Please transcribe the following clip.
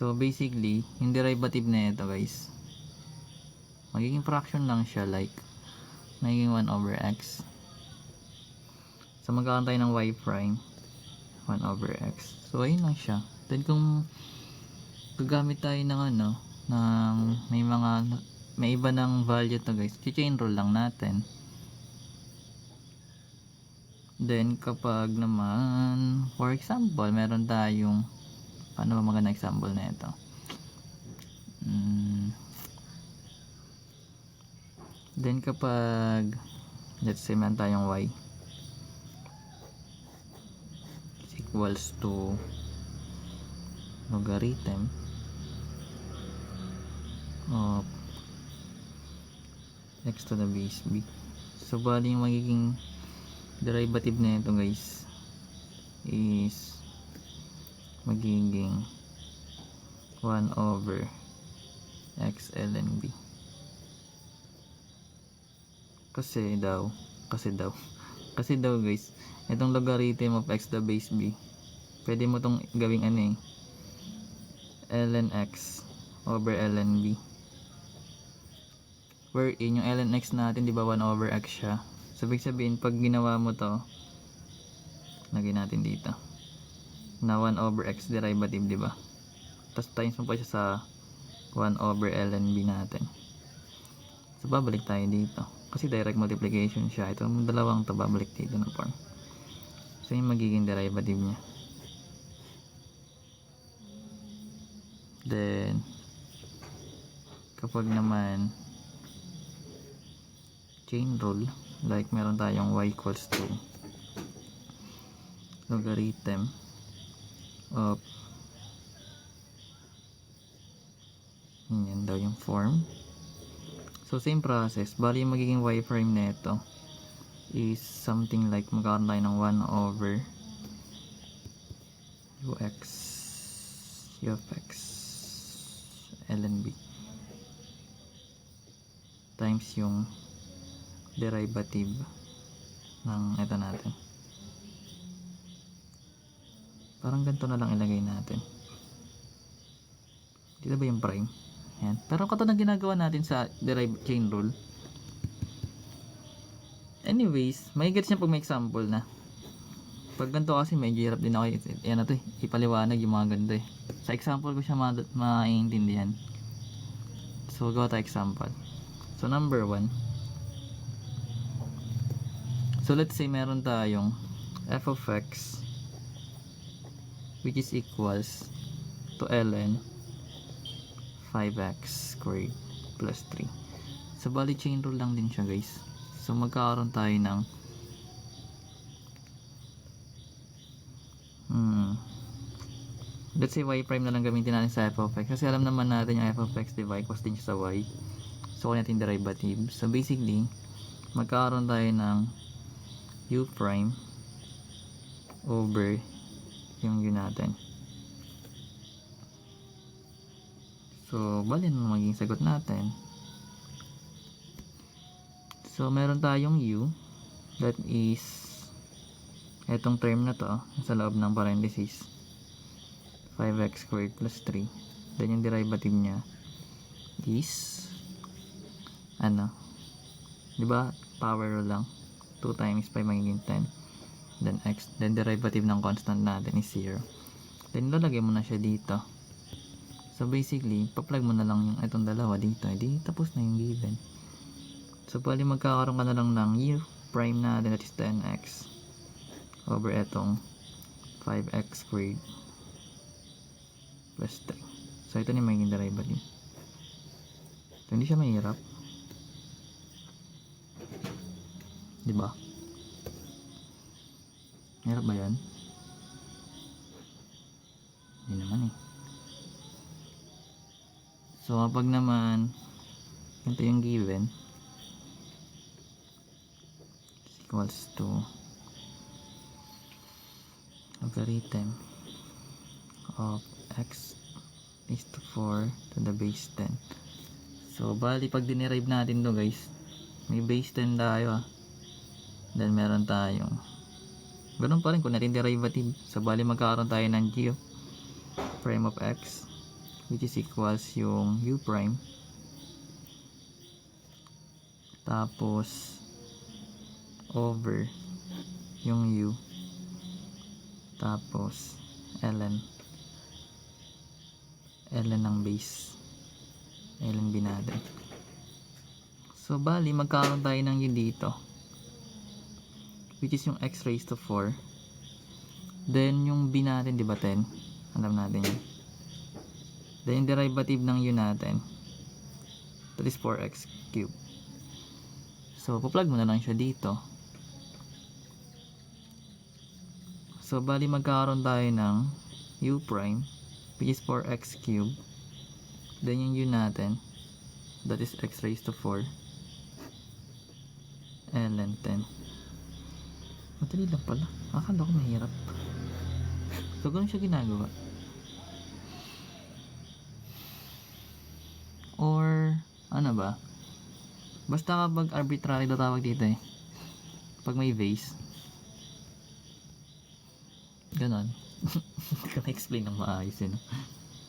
So basically, yung derivative na ito guys, magiging fraction lang siya, like magiging 1 over x. So magkakaroon tayo ng y prime 1 over x. So ayun lang siya. Then kung gagamit tayo ng ng may iba ng value to guys, chain rule lang natin. Then kapag naman, for example, meron tayong, paano ba magandang example na ito? Then kapag, let's say meron tayong y is equals to logarithm of x to the base b. So bali yung magiging derivative na ito guys is magiging 1 over x ln b. Kasi daw guys, itong logarithm of x to the base b, pwede mo tong gawing ln x over ln b, wherein yung ln x natin, di ba 1 over x siya. So ibig sabihin, pag ginawa mo to, lagay natin dito na 1 over x derivative, di ba? Tapos times mo pa siya sa 1 over ln b natin. So babalik tayo dito kasi direct multiplication siya. Ito yung dalawang to, babalik dito na form. So yung magiging derivative niya. Then kapag naman chain rule, like meron tayong y equals to logarithm of, yan daw yung form. So same process, bali yung magiging y prime na ito is something like magkakaroon tayo ng 1 over ux ufx ln b times yung derivative ng ito natin. Parang ganito na lang ilagay natin. Dito ba yung prime? Yan. Pero katulad ng ginagawa natin sa derived chain rule. Anyways, may gets niya pag may example na. Pag ganito kasi medyo hirap din ako ipaliwanag yung mga ganito eh. Sa example ko siya maiintindihan. So gawa tayo example. So number 1. So let's say meron tayong f of x which is equals to ln 5x squared plus 3. So bali chain rule lang din siya guys. So magkakaroon tayo ng let's say y prime na lang gamitin natin sa f of x kasi alam naman natin yung f of x diba equals din siya sa y. So kunin natin derivative. So basically magkakaroon tayo ng u prime over yung u natin. So bali na magiging sagot natin. So meron tayong u, that is etong term na to sa loob ng parenthesis 5x squared plus 3. Then yung derivative niya is di ba power lang, 2 times 5 magiging 10, then x, then derivative ng constant natin is 0. Then lalagay mo na siya dito. So basically pa-plug mo na lang yung itong dalawa dito, edi tapos na yung given. So bali magkakaroon ka na lang ng u prime natin, that is 10x over etong 5x squared plus 3. So ito na yung magiging derivative. So hindi siya mahirap, diba? Mahirap ba yan? Hindi naman eh. So kapag naman ito yung given is equals to logarithm of x is to 4 to the base 10. So bali pag dinerive natin to guys, may base 10 tayo then meron tayong ganun pa rin kung natin derivative. So bali magkakaroon tayo ng g prime of x which is equals yung u prime, tapos over yung u, tapos ln ng base, ln b natin. So bali magkakaroon tayo ng u dito, which is yung x raised to 4. Then yung b natin, di ba 10? Alam natin yun. Then yung derivative ng u natin, that is 4x cube. So pa-plug mo na lang siya dito. So bali magkakaroon tayo ng u prime, which is 4x cube. Then yung u natin, that is x raised to 4 ln 10. Madali lang pala. Akala ko mahirap. So ganun siya ginagawa. Or ano ba? Basta kapag arbitrary daw tawag dito eh. Pag may vase. Ganon. Hindi ko na-explain ng maayos yun.